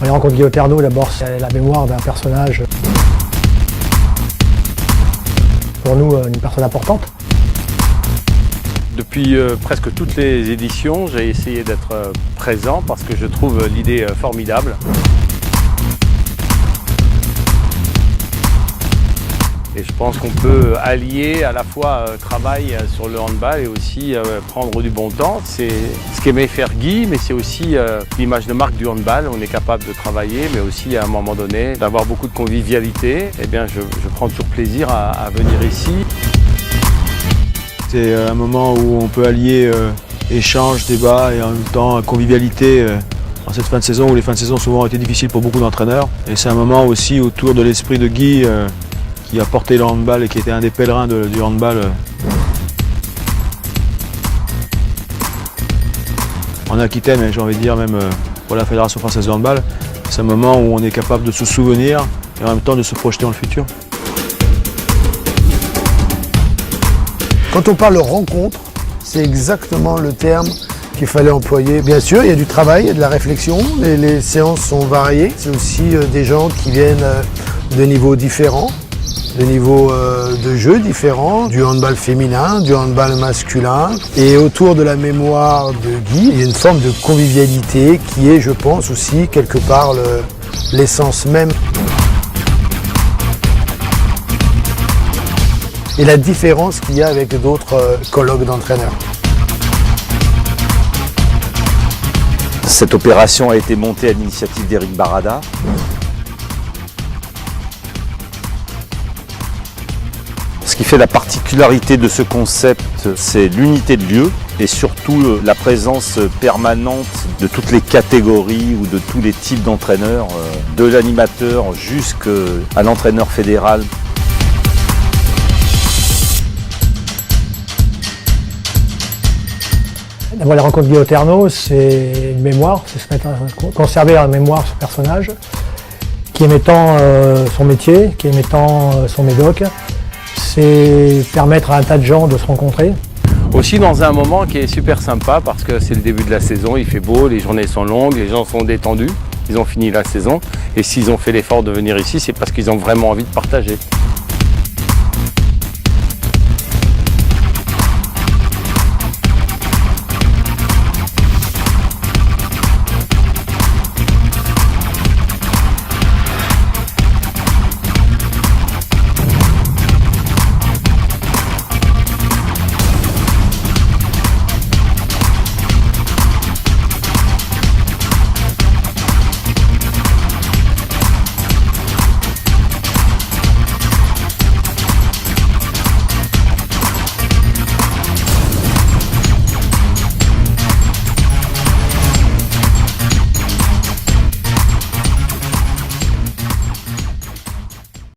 Les rencontres Guy Oterno, d'abord, c'est la mémoire d'un personnage, pour nous, une personne importante. Depuis presque toutes les éditions, j'ai essayé d'être présent parce que je trouve l'idée formidable. Et je pense qu'on peut allier à la fois travail sur le handball et aussi prendre du bon temps. C'est ce qu'aimait faire Guy, mais c'est aussi l'image de marque du handball. On est capable de travailler, mais aussi à un moment donné d'avoir beaucoup de convivialité. Eh bien, je prends toujours plaisir à venir ici. C'est un moment où on peut allier échange, débat et en même temps convivialité en cette fin de saison où les fins de saison souvent ont été difficiles pour beaucoup d'entraîneurs. Et c'est un moment aussi autour de l'esprit de Guy qui a porté le handball et qui était un des pèlerins du handball en Aquitaine, et j'ai envie de dire même pour la Fédération française de handball. C'est un moment où on est capable de se souvenir et en même temps de se projeter dans le futur. Quand on parle de rencontre, c'est exactement le terme qu'il fallait employer. Bien sûr, il y a du travail, il y a de la réflexion, les séances sont variées. C'est aussi des gens qui viennent de niveaux différents, de niveaux de jeu différents, du handball féminin, du handball masculin. Et autour de la mémoire de Guy, il y a une forme de convivialité qui est, je pense, aussi quelque part l'essence même. Et la différence qu'il y a avec d'autres colloques d'entraîneurs. Cette opération a été montée à l'initiative d'Éric Barada. Ce qui fait la particularité de ce concept, c'est l'unité de lieu et surtout la présence permanente de toutes les catégories ou de tous les types d'entraîneurs, de l'animateur jusqu'à l'entraîneur fédéral. D'abord, les rencontres Guy Oterno, c'est une mémoire, c'est conserver la mémoire ce personnage, qui aimait tant son métier, qui aimait tant son médoc. C'est permettre à un tas de gens de se rencontrer. Aussi dans un moment qui est super sympa parce que c'est le début de la saison, il fait beau, les journées sont longues, les gens sont détendus, ils ont fini la saison. Et s'ils ont fait l'effort de venir ici, c'est parce qu'ils ont vraiment envie de partager.